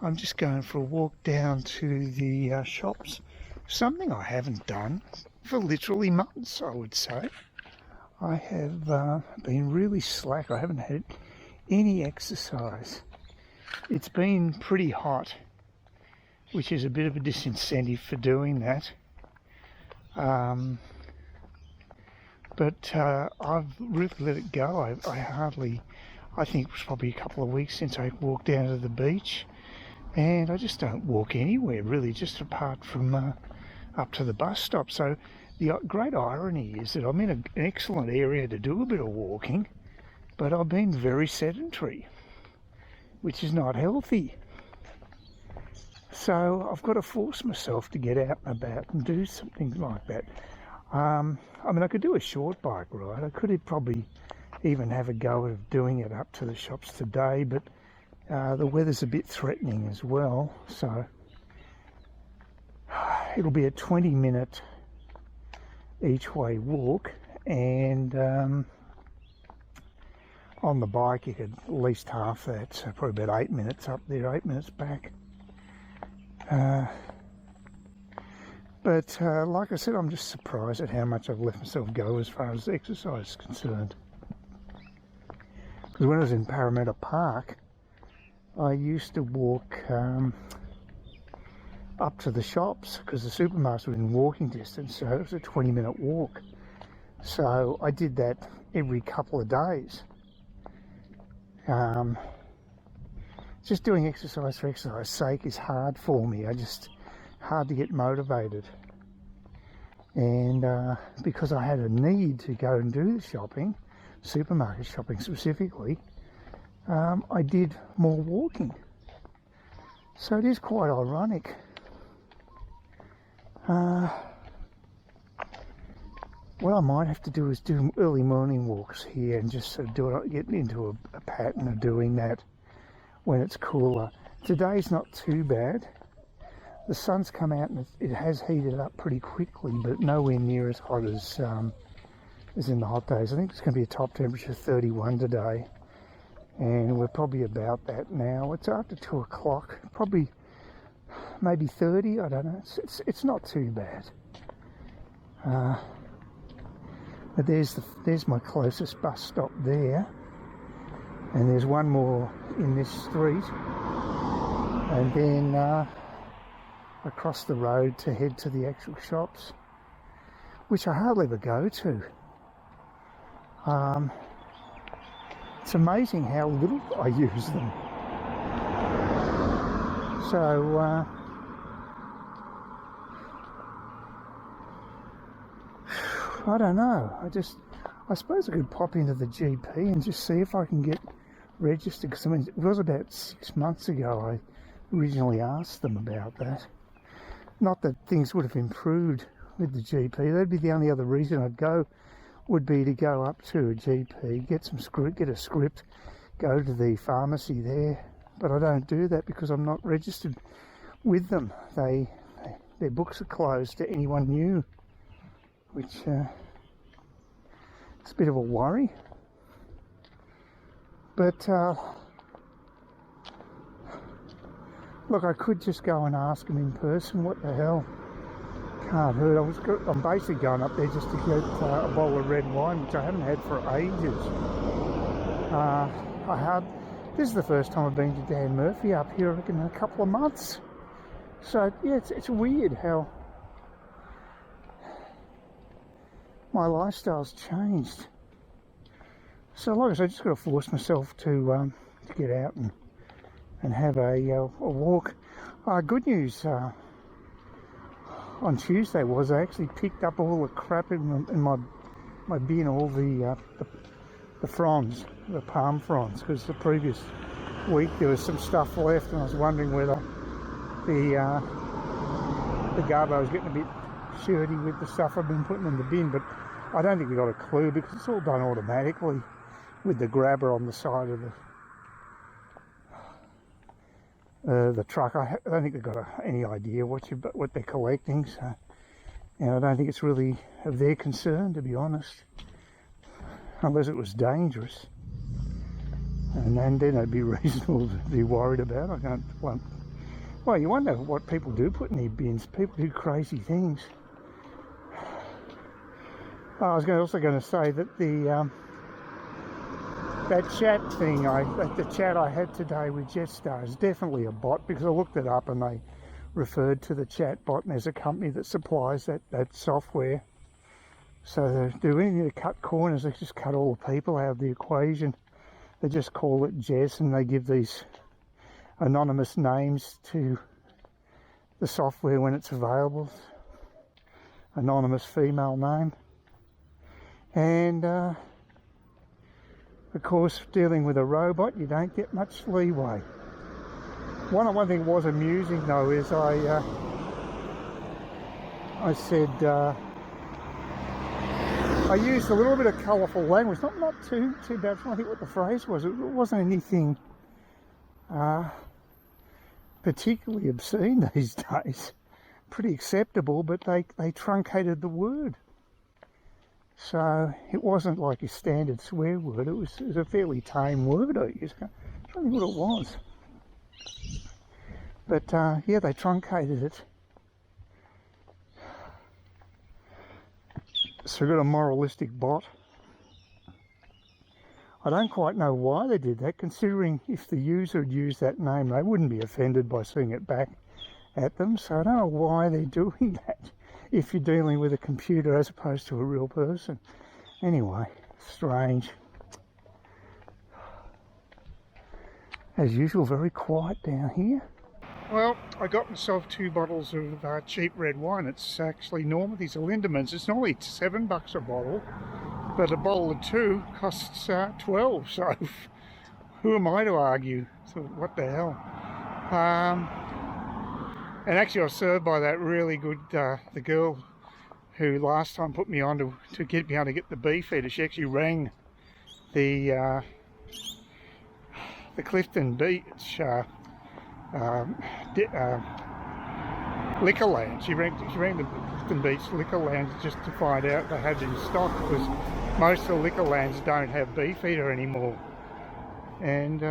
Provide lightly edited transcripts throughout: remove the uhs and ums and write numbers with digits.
I'm just going for a walk down to the shops. Something I haven't done for literally months, I would say. I have been really slack. I haven't had any exercise. It's been pretty hot, which is a bit of a disincentive for doing that. But I've really let it go. I think it was probably a couple of weeks since I walked down to the beach, and I just don't walk anywhere really, just apart from up to the bus stop. So the great irony is that I'm in an excellent area to do a bit of walking, but I've been very sedentary, which is not healthy. So I've got to force myself to get out and about and do something like that. I mean, I could do a short bike ride. I could probably even have a go at doing it up to the shops today, but the weather's a bit threatening as well. So it'll be a 20-minute each-way walk, and on the bike you could at least half that, so probably about 8 minutes up there, 8 minutes back. But like I said, I'm just surprised at how much I've let myself go as far as exercise is concerned. Because when I was in Parramatta Park, I used to walk up to the shops, because the supermarkets were in walking distance, so it was a 20-minute walk. So I did that every couple of days. Just doing exercise for exercise's sake is hard for me. Hard to get motivated. And because I had a need to go and do the shopping, supermarket shopping specifically, I did more walking. So it is quite ironic. What I might have to do is do early morning walks here and just sort of get into a pattern of doing that when it's cooler. Today's not too bad. The sun's come out and it has heated up pretty quickly, but nowhere near as hot as in the hot days. I think it's going to be a top temperature of 31 today, and we're probably about that now. It's after 2 o'clock, probably maybe 30, I don't know. It's not too bad. But there's my closest bus stop there, and there's one more in this street, and then across the road to head to the actual shops, which I hardly ever go to. It's amazing how little I use them. So I don't know. I suppose I could pop into the GP and just see if I can get registered, because I mean, it was about 6 months ago I originally asked them about that. Not that things would have improved with the GP. That'd be the only other reason I'd go, would be to go up to a GP, get a script, go to the pharmacy there. But I don't do that because I'm not registered with them. Their books are closed to anyone new, which is a bit of a worry. But look, I could just go and ask them in person. What the hell? Can't hurt. I'm basically going up there just to get a bowl of red wine, which I haven't had for ages. This is the first time I've been to Dan Murphy up here, I reckon, in a couple of months. So yeah, it's weird how my lifestyle's changed. So like I said, I just got to force myself to get out and have a walk. Good news on Tuesday was I actually picked up all the crap in my bin, all the fronds, the palm fronds, because the previous week there was some stuff left, and I was wondering whether the garbo was getting a bit shirty with the stuff I've been putting in the bin, but I don't think we got a clue because it's all done automatically with the grabber on the side of the truck. I don't think they've got any idea what they're collecting, so I don't think it's really of their concern, to be honest, unless it was dangerous, and then it'd be reasonable to be worried about. I can't Well, you wonder what people do put in their bins. People do crazy things. I was also going to say that the that chat thing, the chat I had today with Jetstar is definitely a bot, because I looked it up and they referred to the chat bot, and there's a company that supplies that software. So they're doing anything to cut corners, they just cut all the people out of the equation. They just call it Jez, and they give these anonymous names to the software when it's available. Anonymous female name. And of course, dealing with a robot, you don't get much leeway. One thing was amusing though is I said I used a little bit of colourful language, not too bad. I'm trying to think what the phrase was. It wasn't anything particularly obscene these days. Pretty acceptable, but they truncated the word. So it wasn't like a standard swear word. It was a fairly tame word I used. I'm trying to think what it was. But yeah, they truncated it. So we've got a moralistic bot. I don't quite know why they did that, considering if the user had used that name, they wouldn't be offended by seeing it back at them. So I don't know why they're doing that if you're dealing with a computer as opposed to a real person. Anyway, strange. As usual, very quiet down here. Well, I got myself 2 bottles of cheap red wine. It's actually normal. These are Lindemans. It's normally $7 a bottle, but a bottle of 2 costs 12. So who am I to argue? So what the hell? And actually, I was served by that really good the girl who last time put me on to get me able to get the beef eater. She actually rang the Clifton Beach liquor lounge. She rang the Clifton Beach liquor lounge just to find out they had it in stock, because most of the liquor lounges don't have beef eater anymore. And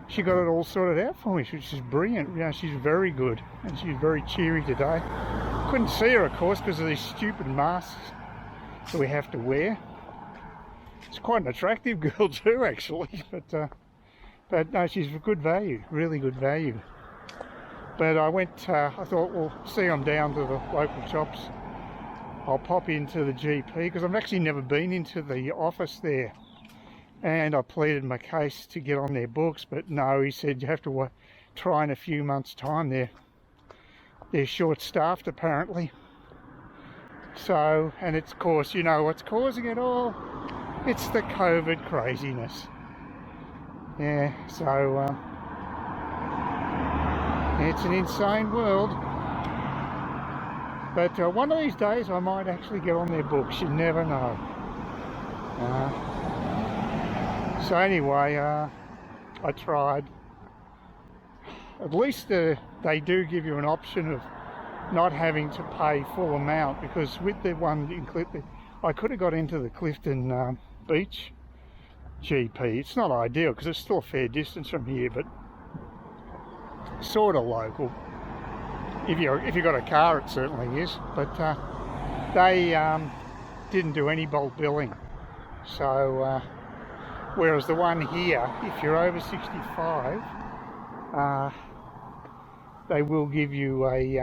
she got it all sorted out for me, which is brilliant. You know, she's very good, and she's very cheery today. Couldn't see her, of course, because of these stupid masks that we have to wear. It's quite an attractive girl too, actually, but no, she's good value, really good value. But I thought, well, see, I'm down to the local shops. I'll pop into the GP, because I've actually never been into the office there. And I pleaded my case to get on their books, but no, he said you have to try in a few months' time. They're short-staffed apparently. So, and it's, of course, you know what's causing it all? It's the COVID craziness. Yeah, so it's an insane world. But one of these days I might actually get on their books. You never know. So anyway, I tried. At least they do give you an option of not having to pay full amount, because with the one in Clifton, I could have got into the Clifton Beach GP. It's not ideal because it's still a fair distance from here, but sort of local. If you got a car, it certainly is. But they didn't do any bulk billing. So whereas the one here, if you're over 65, they will give you a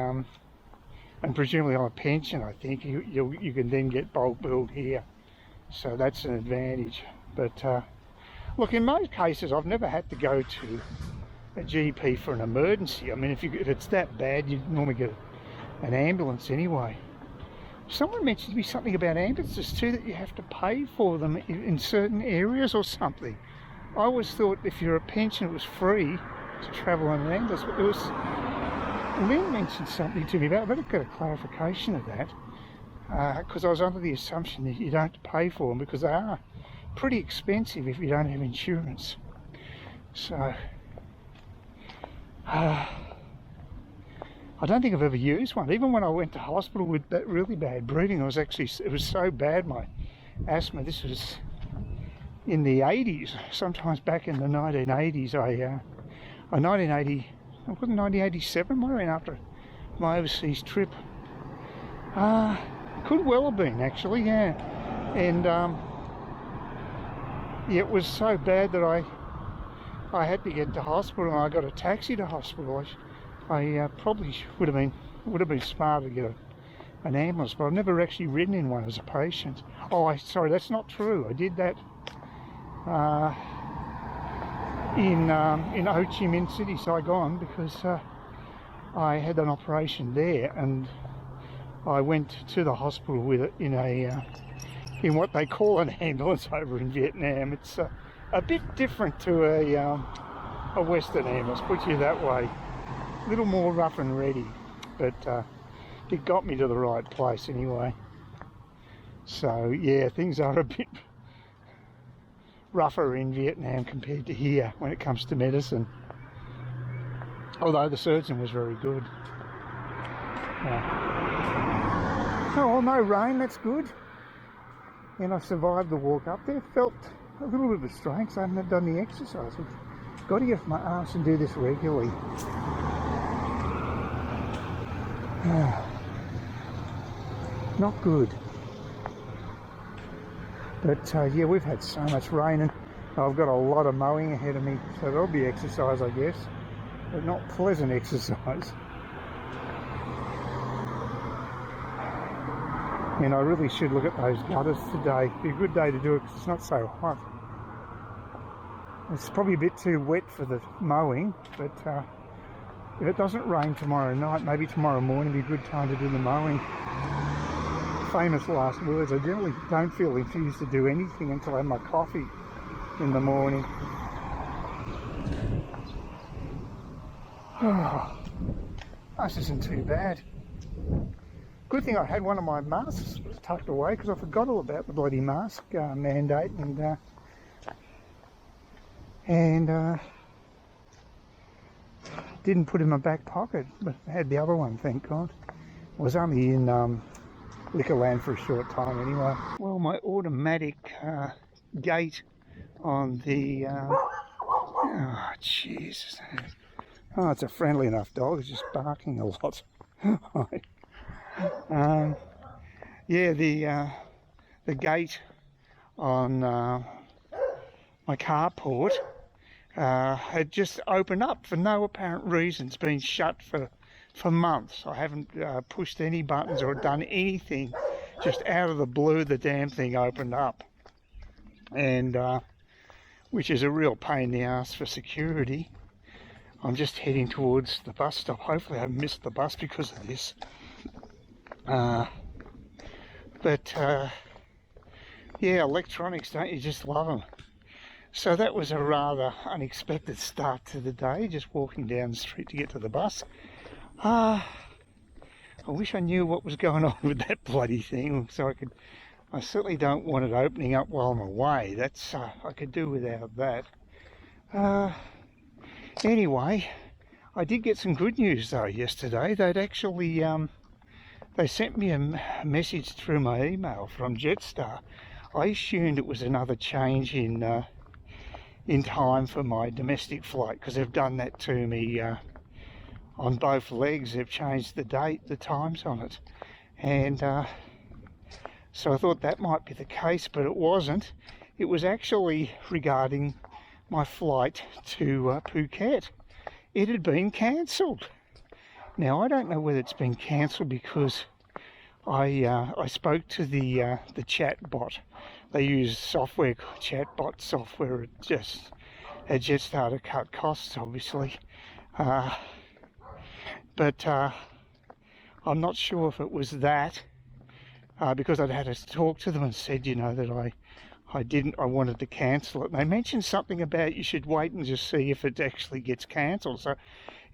and presumably on a pension, I think you can then get bulk billed here. So that's an advantage. But look, in most cases, I've never had to go to a GP for an emergency. I mean, if it's that bad, you'd normally get an ambulance anyway. Someone mentioned to me something about ambulances too, that you have to pay for them in certain areas or something. I always thought if you're a pensioner, it was free to travel on an ambulance. But it was, Lynn mentioned something to me about it. I better get a clarification of that, because I was under the assumption that you don't have to pay for them, because they are pretty expensive if you don't have insurance. So I don't think I've ever used one. Even when I went to hospital with that really bad breathing, it was so bad, my asthma. This was in the 80s, sometimes back in the 1980s. 1980, It wasn't 1987, might have been after my overseas trip. Could well have been, actually, yeah. And yeah, it was so bad that I had to get to hospital, and I got a taxi to hospital. I probably would have been smarter to get an ambulance, but I've never actually ridden in one as a patient. Oh, sorry, that's not true. I did that in Ho Chi Minh City, Saigon, because I had an operation there, and I went to the hospital with it in what they call an ambulance over in Vietnam. It's a bit different to a Western ambulance, put you that way. A little more rough and ready, but it got me to the right place anyway. So yeah, things are a bit rougher in Vietnam compared to here when it comes to medicine. Although the surgeon was very good. Oh, well, no rain, that's good. And I survived the walk up there. Felt a little bit of a strain because I haven't done the exercise. I've got to get off my arse and do this regularly. Not good. But yeah, we've had so much rain, and I've got a lot of mowing ahead of me, so there'll be exercise, I guess, but not pleasant exercise. And I really should look at those gutters today. It'd be a good day to do it because it's not so hot. It's probably a bit too wet for the mowing, but if it doesn't rain tomorrow night, maybe tomorrow morning would be a good time to do the mowing. Famous last words. I generally don't feel infused to do anything until I have my coffee in the morning. Oh, this isn't too bad. Good thing I had one of my masks tucked away because I forgot all about the bloody mask mandate, and didn't put it in my back pocket, but I had the other one, thank God. I was only in Liquorland for a short time anyway. Well, my automatic gate on the oh Jesus, oh, it's a friendly enough dog, it's just barking a lot. Yeah, the gate on my carport had just opened up for no apparent reason. It's been shut for months. I haven't pushed any buttons or done anything. Just out of the blue, the damn thing opened up, and which is a real pain in the ass for security. I'm just heading towards the bus stop. Hopefully I haven't missed the bus because of this. But yeah, electronics, don't you just love them? So that was a rather unexpected start to the day, just walking down the street to get to the bus. I wish I knew what was going on with that bloody thing, so I certainly don't want it opening up while I'm away. That's I could do without that. Anyway, I did get some good news though yesterday. They'd actually they sent me a message through my email from Jetstar. I assumed it was another change in time for my domestic flight, because they've done that to me on both legs. They've changed the date, the times on it, and so I thought that might be the case, but it wasn't. It was actually regarding my flight to Phuket. It had been cancelled. Now I don't know whether it's been cancelled because I spoke to the chat bot. They use software, chatbot software at Jetstar to cut costs, obviously. But I'm not sure if it was that, because I'd had to talk to them and said, you know, that I wanted to cancel it. And they mentioned something about you should wait and just see if it actually gets cancelled. So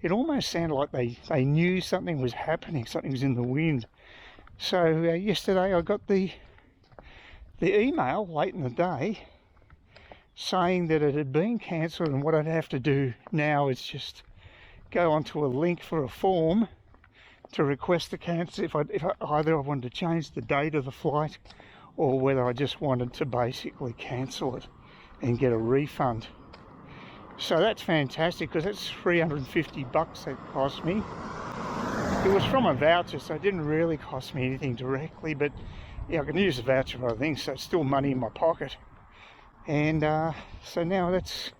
it almost sounded like they knew something was happening, something was in the wind. So yesterday I got the email late in the day saying that it had been cancelled, and what I'd have to do now is just go onto a link for a form to request the cancel if either I wanted to change the date of the flight or whether I just wanted to basically cancel it and get a refund. So that's fantastic, because that's $350 that cost me. It was from a voucher, so it didn't really cost me anything directly, but yeah, I can use the voucher for other things, so it's still money in my pocket. And so now that's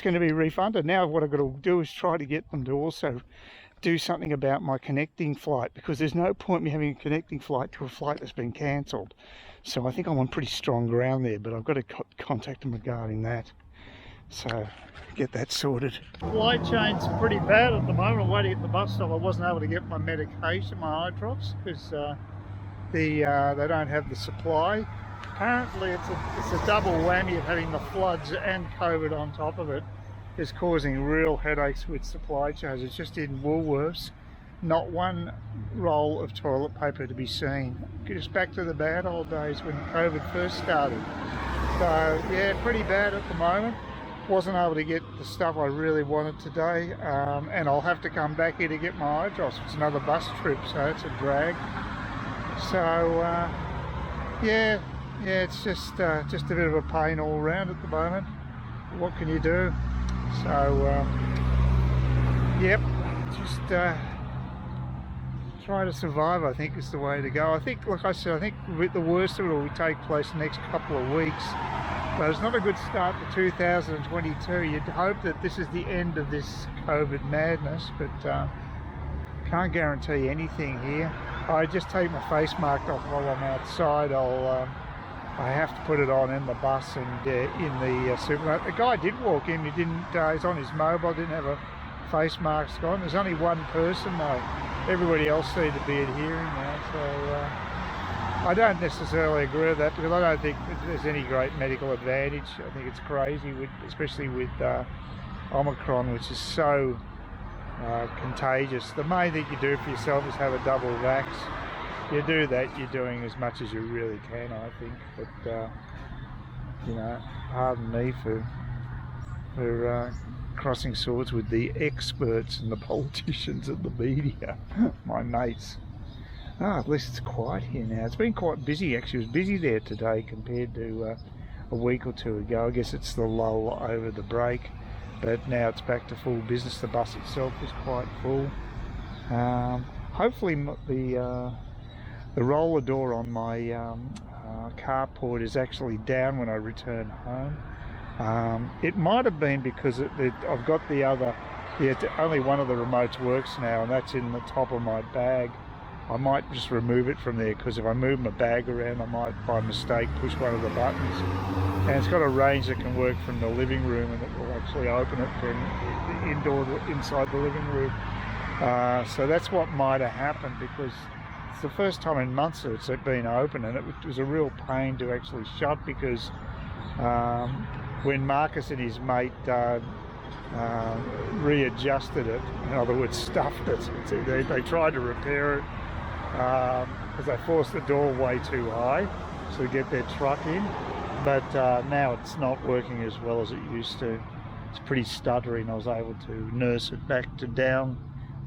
going to be refunded. Now what I've got to do is try to get them to also do something about my connecting flight, because there's no point me having a connecting flight to a flight that's been cancelled. So I think I'm on pretty strong ground there, but I've got to contact them regarding that. So get that sorted. Flight chain's pretty bad at the moment. I'm waiting at the bus stop. I wasn't able to get my medication, my eye drops, because they don't have the supply. Apparently it's a double whammy of having the floods and COVID on top of it is causing real headaches with supply chains. It's just in Woolworths, not one roll of toilet paper to be seen. Just back to the bad old days when COVID first started. So yeah, pretty bad at the moment. Wasn't able to get the stuff I really wanted today, and I'll have to come back here to get my eye drops. It's another bus trip, so it's a drag. So yeah, it's just a bit of a pain all around at the moment. What can you do? So yep, just try to survive, I think, is the way to go. I think, like I said, I think the worst of it will take place the next couple of weeks. But it's not a good start to 2022. You'd hope that this is the end of this COVID madness, but can't guarantee anything here. I just take my face mask off while I'm outside. I have to put it on in the bus and in the supermarket. The guy did walk in. He didn't. He's on his mobile. Didn't have a face mask on. There's only one person though. Everybody else seemed to be adhering now. So. I don't necessarily agree with that, because I don't think there's any great medical advantage. I think it's crazy, especially with Omicron, which is so contagious. The main thing you do for yourself is have a double vax. You do that, you're doing as much as you really can, I think. But you know, pardon me for crossing swords with the experts and the politicians and the media, my mates. At least it's quiet here now. It's been quite busy, actually. It was busy there today compared to a week or two ago. I guess it's the lull over the break, but now it's back to full business. The bus itself is quite full. Hopefully the roller door on my carport is actually down when I return home. It might have been because I've got only one of the remotes works now, and that's in the top of my bag. I might just remove it from there, because if I move my bag around, I might by mistake push one of the buttons. And it's got a range that can work from the living room, and it will actually open it from inside the living room. So that's what might have happened, because it's the first time in months that it's been open, and it was a real pain to actually shut, because when Marcus and his mate readjusted it, in other words stuffed it, they tried to repair it, because they forced the door way too high to get their truck in, but now it's not working as well as it used to. It's pretty stuttery. I was able to nurse it back to down.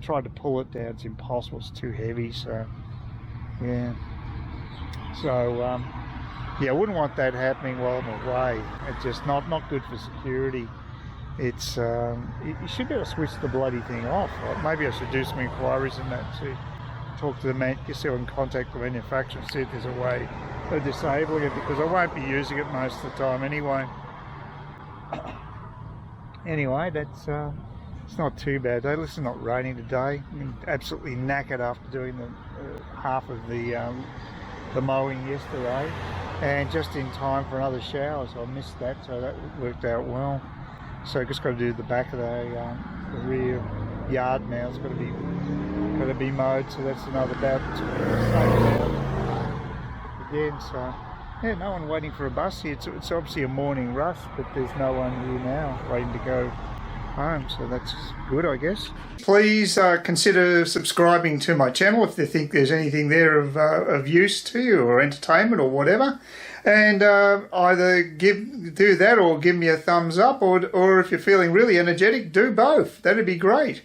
Tried to pull it down, it's impossible, it's too heavy. So yeah, so yeah, I wouldn't want that happening while I'm away. It's just not good for security. It's you should be able to switch the bloody thing off. Maybe I should do some inquiries in that too. Talk to the man, get in contact with the manufacturer and see if there's a way of disabling it, because I won't be using it most of the time anyway. Anyway, that's it's not too bad. At least it's not raining today. I'm absolutely knackered after doing the half of the mowing yesterday, and just in time for another shower, so I missed that. So that worked out well. So just got to do the back of the rear yard now. It's got to be mowed. So that's another about again. So yeah, no one waiting for a bus here. It's obviously a morning rush, but there's no one here now waiting to go home. So that's good, I guess. Please consider subscribing to my channel if you think there's anything there of use to you, or entertainment or whatever. And either do that or give me a thumbs up, or if you're feeling really energetic, do both. That'd be great.